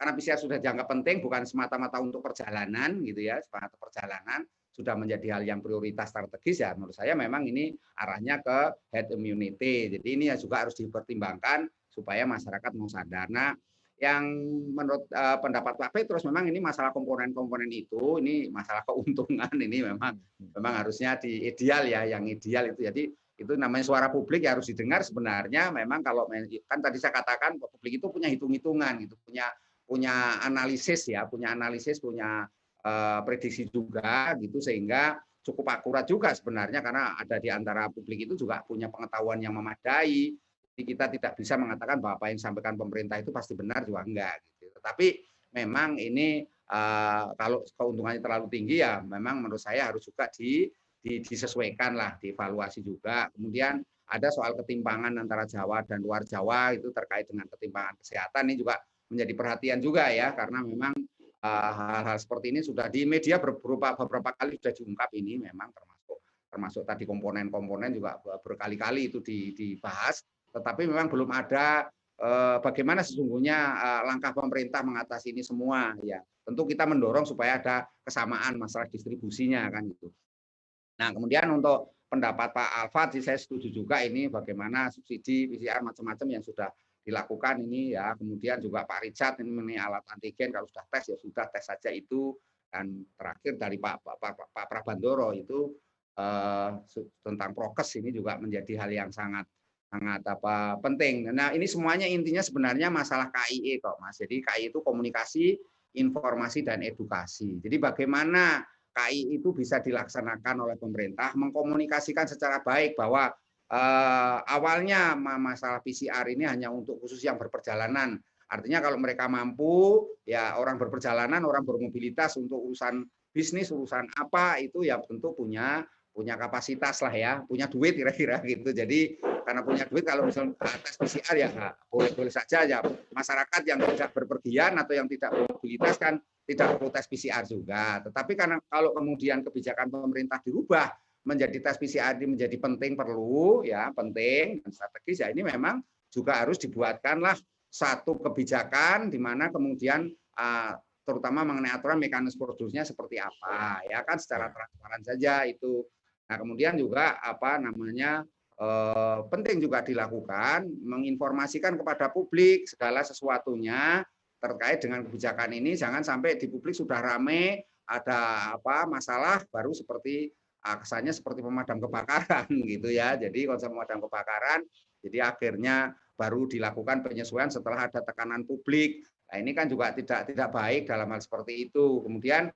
PCR sudah dianggap penting bukan semata-mata untuk perjalanan gitu ya, semata perjalanan sudah menjadi hal yang prioritas strategis ya, menurut saya memang ini arahnya ke herd immunity. Jadi ini ya juga harus dipertimbangkan supaya masyarakat mau sadar. Nah, yang menurut pendapat Pak Petrus memang ini masalah komponen-komponen itu, ini masalah keuntungan ini memang harusnya di ideal ya, yang ideal itu. Jadi itu namanya suara publik ya harus didengar sebenarnya. Memang kalau kan tadi saya katakan publik itu punya hitung-hitungan gitu, punya analisis ya, punya prediksi juga gitu, sehingga cukup akurat juga sebenarnya karena ada di antara publik itu juga punya pengetahuan yang memadai. Jadi kita tidak bisa mengatakan bahwa apa yang disampaikan pemerintah itu pasti benar juga enggak gitu. Tetapi memang ini kalau keuntungannya terlalu tinggi ya memang menurut saya harus juga disesuaikan lah, dievaluasi juga. Kemudian ada soal ketimpangan antara Jawa dan luar Jawa itu terkait dengan ketimpangan kesehatan, ini juga menjadi perhatian juga ya, karena memang hal-hal seperti ini sudah di media beberapa kali sudah diungkap, ini memang termasuk tadi komponen-komponen juga berkali-kali itu dibahas, tetapi memang belum ada bagaimana sesungguhnya langkah pemerintah mengatasi ini semua ya. Tentu kita mendorong supaya ada kesamaan masalah distribusinya kan gitu. Nah, kemudian untuk pendapat Pak Alfat, saya setuju juga ini bagaimana subsidi PCR macam-macam yang sudah dilakukan ini ya. Kemudian juga Pak Richard ini mengenai alat antigen, kalau sudah tes ya sudah tes saja itu. Dan terakhir dari Pak Prabandoro itu tentang prokes ini juga menjadi hal yang sangat penting. Nah, ini semuanya intinya sebenarnya masalah KIE kok, Mas. Jadi KIE itu komunikasi, informasi dan edukasi. Jadi bagaimana KIE itu bisa dilaksanakan oleh pemerintah, mengkomunikasikan secara baik bahwa awalnya masalah PCR ini hanya untuk khusus yang berperjalanan. Artinya kalau mereka mampu, ya orang berperjalanan, orang bermobilitas untuk urusan bisnis, urusan apa itu ya tentu punya kapasitas lah ya, punya duit kira-kira gitu. Jadi karena punya duit kalau misalnya tes PCR ya boleh-boleh saja ya. Masyarakat yang tidak berpergian atau yang tidak bermobilitas kan tidak perlu tes PCR juga. Tetapi karena kalau kemudian kebijakan pemerintah dirubah menjadi tes PCR ini menjadi penting dan strategis ya, ini memang juga harus dibuatkanlah satu kebijakan di mana kemudian terutama mengenai aturan mekanisme prosedurnya seperti apa ya kan, secara transparan saja itu. Nah, kemudian juga penting juga dilakukan menginformasikan kepada publik segala sesuatunya terkait dengan kebijakan ini, jangan sampai di publik sudah rame ada masalah baru seperti kesannya seperti pemadam kebakaran gitu ya. Jadi konsep pemadam kebakaran, jadi akhirnya baru dilakukan penyesuaian setelah ada tekanan publik. Nah, ini kan juga tidak baik dalam hal seperti itu. Kemudian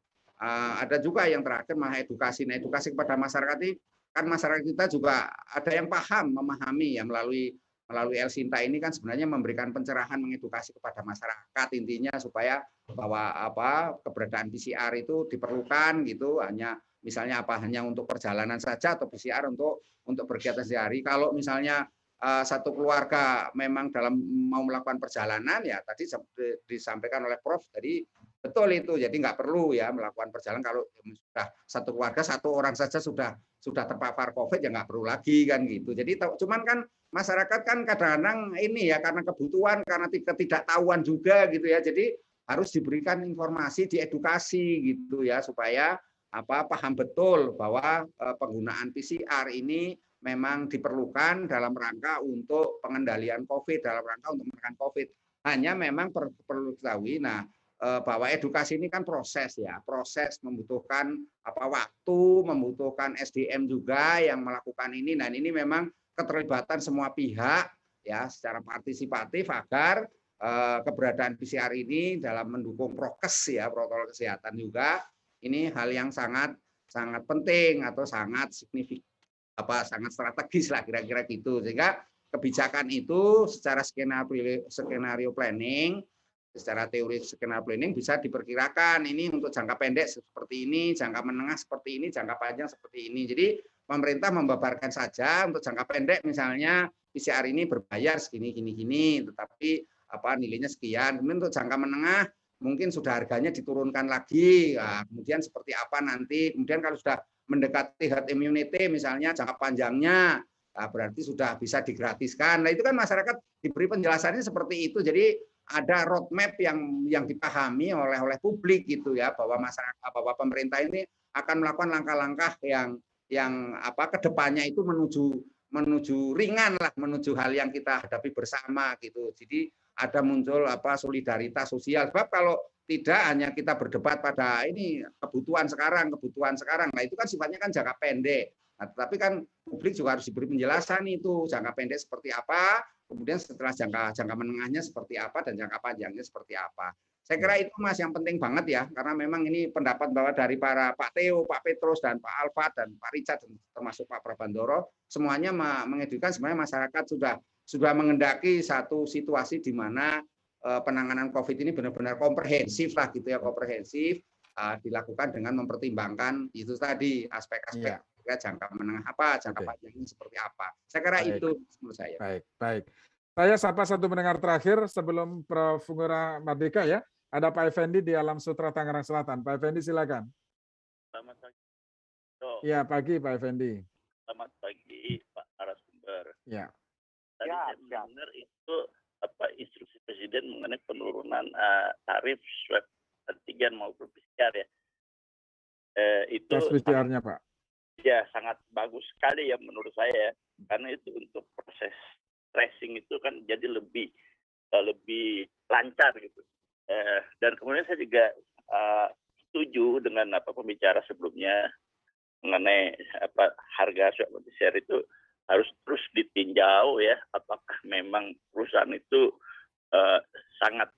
ada juga yang terakhir masalah edukasi. Nah, edukasi kepada masyarakat ini kan masyarakat kita juga ada yang memahami ya, melalui El Sinta ini kan sebenarnya memberikan pencerahan, mengedukasi kepada masyarakat intinya supaya bahwa keberadaan PCR itu diperlukan gitu, misalnya hanya untuk perjalanan saja atau PCR untuk berkegiatan sehari. Kalau misalnya satu keluarga memang mau melakukan perjalanan ya tadi disampaikan oleh Prof tadi betul itu, jadi nggak perlu ya melakukan perjalanan kalau sudah satu keluarga satu orang saja sudah terpapar COVID ya nggak perlu lagi kan gitu. Jadi cuman kan masyarakat kan kadang-kadang ini ya karena kebutuhan, karena ketidaktahuan juga gitu ya, jadi harus diberikan informasi, diedukasi gitu ya supaya paham betul bahwa penggunaan PCR ini memang diperlukan dalam rangka untuk pengendalian COVID, dalam rangka untuk menekan COVID. Hanya memang perlu diketahui, nah bahwa edukasi ini kan proses ya, proses membutuhkan waktu, membutuhkan SDM juga yang melakukan ini, dan ini memang keterlibatan semua pihak ya secara partisipatif agar keberadaan PCR ini dalam mendukung prokes ya, protokol kesehatan juga, ini hal yang sangat penting atau sangat signifikan, sangat strategis lah kira-kira gitu, sehingga kebijakan itu secara skenario planning, secara teori skenario planning bisa diperkirakan ini untuk jangka pendek seperti ini, jangka menengah seperti ini, jangka panjang seperti ini. Jadi pemerintah membabarkan saja untuk jangka pendek misalnya PCR ini berbayar segini gini, tetapi nilainya sekian. Kemudian untuk jangka menengah mungkin sudah harganya diturunkan lagi. Nah, kemudian seperti apa nanti? Kemudian kalau sudah mendekati herd immunity misalnya jangka panjangnya, berarti sudah bisa digratiskan. Nah itu kan masyarakat diberi penjelasannya seperti itu. Jadi ada roadmap yang dipahami oleh publik gitu ya, bahwa masyarakat, bahwa pemerintah ini akan melakukan langkah-langkah yang kedepannya itu menuju ringan lah, menuju hal yang kita hadapi bersama gitu. Jadi ada muncul solidaritas sosial. Sebab kalau tidak hanya kita berdebat pada ini kebutuhan sekarang, nah itu kan sifatnya kan jangka pendek. Nah, tetapi kan publik juga harus diberi penjelasan itu jangka pendek seperti apa, kemudian setelah jangka menengahnya seperti apa, dan jangka panjangnya seperti apa. Saya kira itu Mas yang penting banget ya, karena memang ini pendapat bahwa dari para Pak Theo, Pak Petrus, dan Pak Alfat, dan Pak Richard, dan termasuk Pak Prabandoro, semuanya mengedukan sebenarnya masyarakat sudah mengendaki satu situasi di mana penanganan COVID ini benar-benar komprehensif lah gitu ya, komprehensif, dilakukan dengan mempertimbangkan itu tadi aspek-aspek jangka menengah jangka panjangnya seperti apa. Saya kira itu menurut saya. Baik. Saya sapa satu pendengar terakhir sebelum Prof. Ngurah Mardika ya. Ada Pak Effendi di Alam Sutra, Tangerang Selatan. Pak Effendi silakan. Selamat pagi. Iya, pagi Pak Effendi. Selamat pagi Pak narasumber. Ya. Tadi saya mendengar itu instruksi Presiden mengenai penurunan tarif swab antigen maupun PCR ya. Itu tes PCR-nya Pak. Ya, sangat bagus sekali ya menurut saya ya. Karena itu untuk proses tracing itu kan jadi lebih lancar gitu. Dan kemudian saya juga setuju dengan pembicara sebelumnya mengenai harga swab PCR itu harus terus ditinjau ya, apakah memang perusahaan itu sangat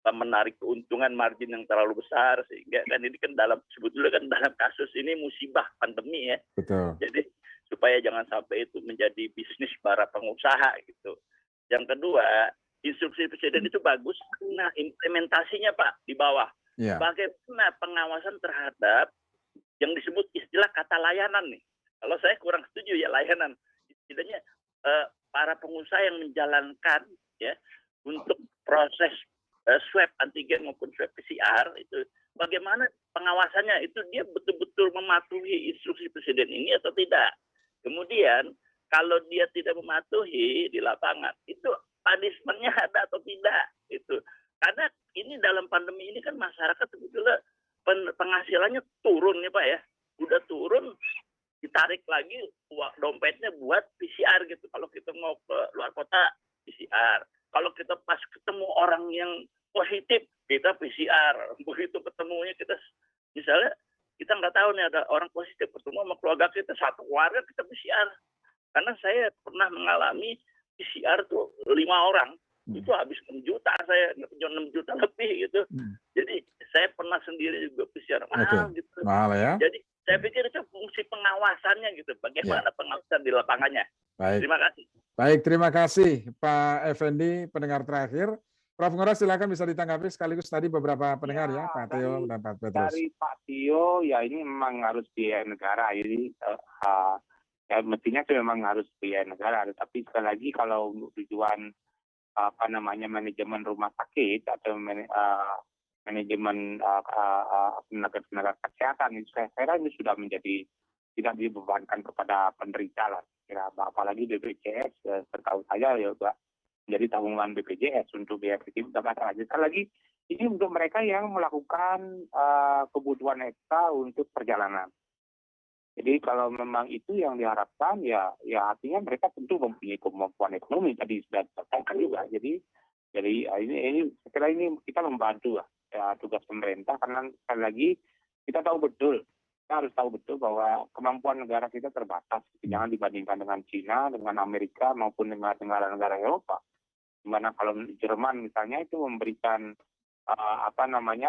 menarik keuntungan margin yang terlalu besar, sehingga kan ini kan sebetulnya kan dalam kasus ini musibah pandemi ya. Betul. Jadi supaya jangan sampai itu menjadi bisnis para pengusaha gitu. Yang kedua, instruksi Presiden itu bagus, nah implementasinya Pak di bawah. Ya. Bagaimana pengawasan terhadap yang disebut istilah kata layanan nih. Kalau saya kurang setuju ya layanan. Istilahnya para pengusaha yang menjalankan ya untuk proses swab antigen maupun swab PCR itu bagaimana pengawasannya, itu dia betul-betul mematuhi instruksi Presiden ini atau tidak. Kemudian kalau dia tidak mematuhi di lapangan itu punishment-nya ada atau tidak itu. Karena ini dalam pandemi ini kan masyarakat sebetulnya penghasilannya turun ya Pak ya. Udah turun, ditarik lagi dompetnya buat PCR gitu. Kalau kita mau ke luar kota PCR. Kalau kita pas ketemu orang yang positif, kita PCR. Begitu ketemunya kita, misalnya kita nggak tahu nih ada orang positif ketemu sama keluarga kita, satu keluarga kita PCR. Karena saya pernah mengalami PCR tuh 5 orang. Itu habis 6 juta saya, 6 juta lebih gitu. Jadi saya pernah sendiri juga PCR mahal gitu. Mahal ya. Jadi saya pikir itu fungsi pengawasannya gitu. Bagaimana pengawasan di lapangannya. Baik. Terima kasih. Baik, terima kasih Pak Effendi, pendengar terakhir. Prof. Ngurah silakan bisa ditanggapi sekaligus tadi beberapa pendengar ya Pak Theo dan Pak Petrus. Dari Pak Theo ya ini memang harus biaya negara. Jadi ya mestinya itu memang harus biaya negara. Tapi sekali lagi kalau tujuan manajemen rumah sakit atau manajemen tenaga kesehatan itu saya kira ini sudah menjadi tidak dibebankan kepada penderita lah. Apalagi BPJS setahu saya ya Pak menjadi tanggungan BPJS untuk biaya hidup dan masalah. Sekali lagi ini untuk mereka yang melakukan kebutuhan ekstra untuk perjalanan. Jadi kalau memang itu yang diharapkan ya artinya mereka tentu mempunyai kemampuan ekonomi tadi sudah dikatakan juga. Jadi ini saya kira ini kita membantu lah. tugas pemerintah, karena sekali lagi kita harus tahu betul bahwa kemampuan negara kita terbatas. Jangan dibandingkan dengan Cina, dengan Amerika maupun dengan negara-negara Eropa. Di mana kalau Jerman misalnya itu memberikan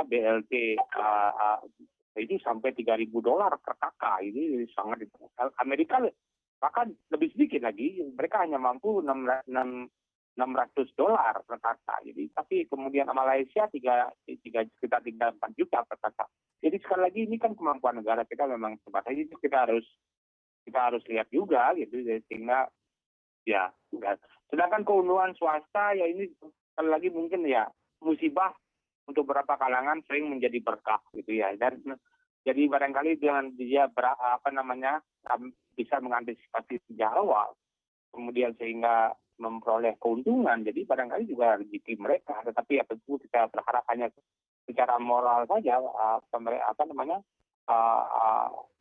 BLT ini sampai $3.000 per kakak, ini sangat. Amerika bahkan lebih sedikit lagi, mereka hanya mampu $600 per kakak. Jadi tapi kemudian Malaysia sekitar 3-4 juta per kakak. Jadi sekali lagi ini kan kemampuan negara kita memang terbatas, itu kita harus lihat juga gitu, sehingga ya. Sedangkan keuntungan swasta ya ini sekali lagi mungkin ya musibah untuk beberapa kalangan sering menjadi berkah gitu ya. Dan jadi barangkali dengan dia bisa mengantisipasi sejak awal, kemudian sehingga memperoleh keuntungan. Jadi barangkali juga rezeki mereka. Tetapi ya tentu kita berharap hanya secara moral saja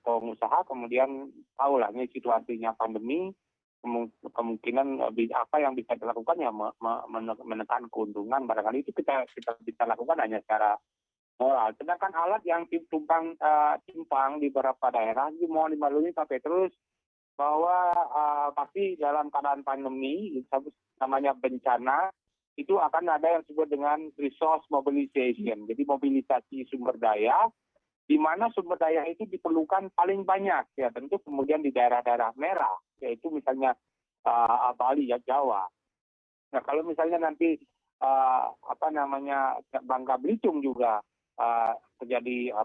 pengusaha kemudian tahulah ini situasinya pandemi, kemungkinan apa yang bisa dilakukan ya menekan keuntungan, barangkali itu kita bisa lakukan hanya secara moral. Sedangkan alat yang timpang di beberapa daerah itu mohon dimaklumi Pak Petrus bahwa pasti dalam keadaan pandemi namanya bencana itu akan ada yang disebut dengan resource mobilization, jadi mobilisasi sumber daya di mana sumber daya itu diperlukan paling banyak ya tentu kemudian di daerah-daerah merah, yaitu misalnya Bali ya Jawa. Nah kalau misalnya nanti Bangka Belitung juga terjadi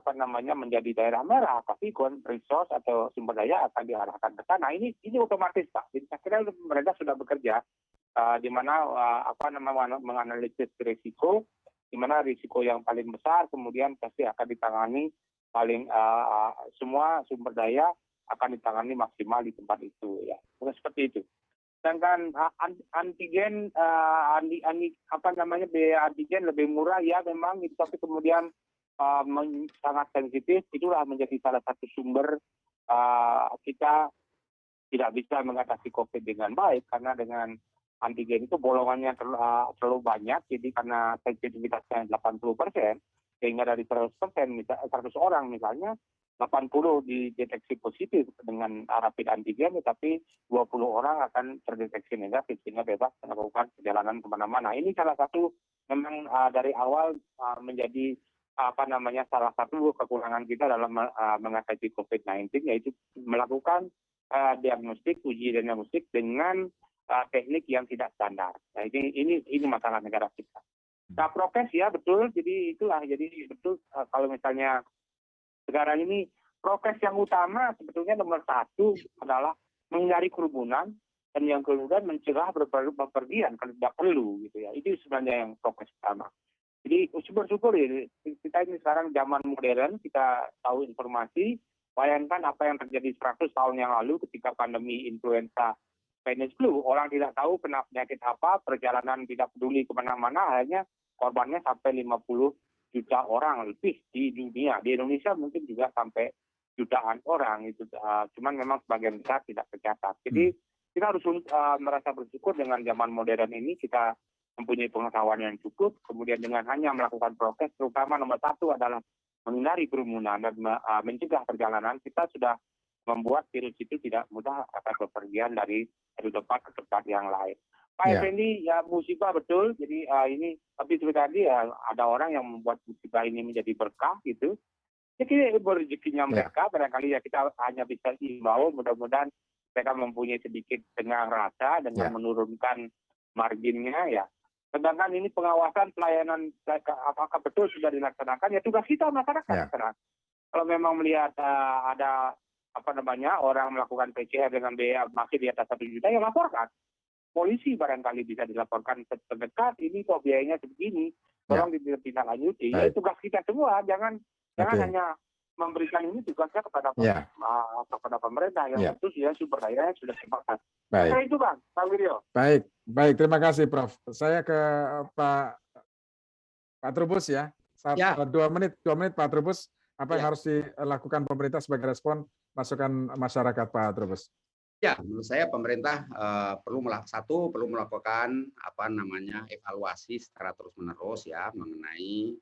menjadi daerah merah, tapi resource atau sumber daya akan diarahkan ke sana. Ini otomatis Pak. Jadi saya kira mereka sudah bekerja di mana menganalisis risiko, di mana risiko yang paling besar kemudian pasti akan ditangani semua sumber daya akan ditangani maksimal di tempat itu ya. Seperti itu. Sedangkan antigen biaya antigen lebih murah ya memang itu, tapi kemudian sangat sensitif, itulah menjadi salah satu sumber kita tidak bisa mengatasi COVID dengan baik karena dengan antigen itu bolongannya terlalu banyak, jadi karena sensitivitasnya 80%, sehingga dari 100%, 100 orang misalnya, 80 dideteksi positif dengan rapid antigen, tetapi 20 orang akan terdeteksi negatif, sehingga bebas melakukan perjalanan kemana-mana. Ini salah satu memang dari awal menjadi salah satu kekurangan kita dalam mengatasi COVID-19, yaitu melakukan uji diagnostik dengan teknik yang tidak standar. Nah ini masalah negara kita. Nah prokes ya betul, jadi betul kalau misalnya sekarang ini prokes yang utama sebetulnya nomor 1 adalah menghindari kerumunan dan yang kedua mencegah bepergian kalau tidak perlu gitu ya. Itu sebenarnya yang prokes utama. Jadi syukur-syukur ya, kita ini sekarang zaman modern, kita tahu informasi. Bayangkan apa yang terjadi 100 tahun yang lalu ketika pandemi influenza Spanish flu, orang tidak tahu kena penyakit apa, perjalanan tidak peduli kemana-mana, akhirnya korbannya sampai 50 juta orang lebih di dunia. Di Indonesia mungkin juga sampai jutaan orang itu, cuman memang sebagian besar tidak tercatat. Jadi kita harus merasa bersyukur dengan zaman modern ini kita mempunyai pengetahuan yang cukup, kemudian dengan hanya melakukan prokes, terutama nomor 1 adalah menghindari kerumunan dan mencegah perjalanan, kita sudah membuat virus itu tidak mudah akan bepergian dari satu tempat ke tempat yang lain. Pak Effendi, ya musibah betul. Jadi ini, tapi seperti tadi ya ada orang yang membuat musibah ini menjadi berkah gitu. Jadi rezekinya mereka, barangkali ya kita hanya bisa himbau, mudah-mudahan mereka mempunyai sedikit tenggang rasa dengan menurunkan marginnya ya. Sedangkan ini pengawasan pelayanan apakah betul sudah dilaksanakan, ya tugas kita masyarakat. Kalau memang melihat ada orang melakukan PCR dengan biaya masih di atas 1 juta, ya laporkan. Polisi barangkali bisa dilaporkan terdekat, ini kok biayanya segini, tolong ditindaklanjuti. Ya tugas kita semua, jangan hanya memberikan ini tugasnya kepada pemerintah yang tentu ya sumber dayanya sudah sepakat. Nah itu Bang, Pak Wiryo. Baik, terima kasih Prof. Saya ke Pak Trubus ya. 2 menit Pak Trubus. Apa yang harus dilakukan pemerintah sebagai respon masukan masyarakat Pak Trubus? Ya, menurut saya pemerintah perlu melakukan evaluasi secara terus-menerus ya mengenai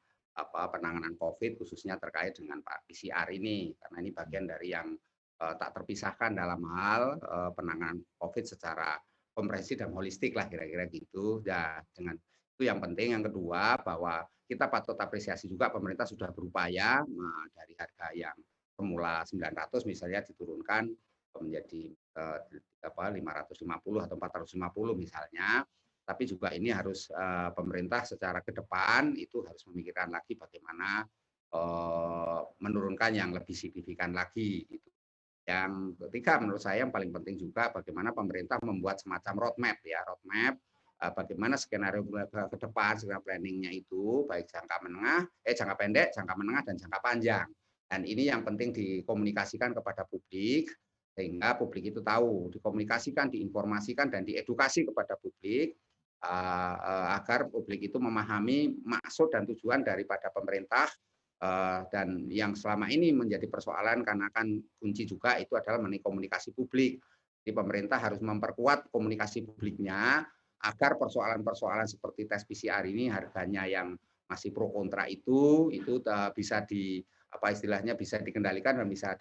penanganan COVID khususnya terkait dengan PCR ini, karena ini bagian dari yang tak terpisahkan dalam hal penanganan COVID secara komprehensif dan holistik lah kira-kira gitu. Ya, dengan itu yang penting. Yang kedua, bahwa kita patut apresiasi juga pemerintah sudah berupaya dari harga yang semula 900 misalnya diturunkan menjadi 550 atau 450 misalnya. Tapi juga ini harus pemerintah secara ke depan itu harus memikirkan lagi bagaimana menurunkan yang lebih signifikan lagi. Gitu. Yang ketiga menurut saya yang paling penting juga bagaimana pemerintah membuat semacam roadmap bagaimana skenario ke depan, skenario planningnya itu baik jangka pendek, jangka menengah dan jangka panjang. Dan ini yang penting dikomunikasikan kepada publik sehingga publik itu tahu, dikomunikasikan, diinformasikan dan diedukasi kepada publik agar publik itu memahami maksud dan tujuan daripada pemerintah. Dan yang selama ini menjadi persoalan karena kan kunci juga itu adalah mengenai komunikasi publik. Jadi pemerintah harus memperkuat komunikasi publiknya agar persoalan-persoalan seperti tes PCR ini harganya yang masih pro kontra itu bisa bisa dikendalikan dan bisa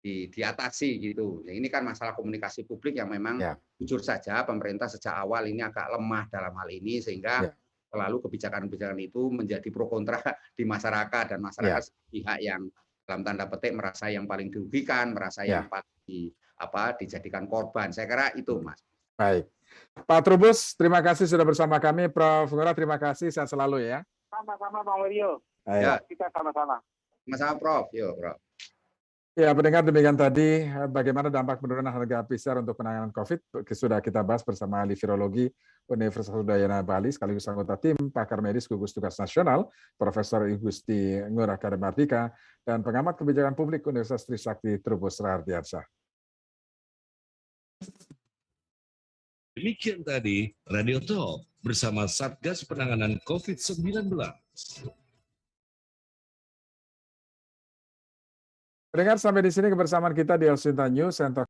diatasi gitu. Nah, ini kan masalah komunikasi publik yang memang jujur saja pemerintah sejak awal ini agak lemah dalam hal ini sehingga selalu kebijakan-kebijakan itu menjadi pro kontra di masyarakat dan masyarakat pihak yang dalam tanda petik merasa yang paling dirugikan, merasa yang paling dijadikan korban. Saya kira itu, Mas. Baik. Pak Trubus, terima kasih sudah bersama kami. Prof. Ngurah, terima kasih. Sehat selalu ya. Sama-sama Bang Wiryo. Ya. Kita sama-sama. Sama-sama, Prof. Yuk, Prof. Ya, pendengar, demikian tadi bagaimana dampak penurunan harga PCR untuk penanganan COVID sudah kita bahas bersama ahli virologi Universitas Udayana Bali sekaligus anggota tim pakar medis gugus tugas nasional Profesor Igusti Ngurah Kademardika dan pengamat kebijakan publik Universitas Trisakti Trubus Rahardiansyah. Demikian tadi Radio Talk bersama Satgas Penanganan COVID-19. Pendengar, sampai di sini kebersamaan kita di El Sinta News Center.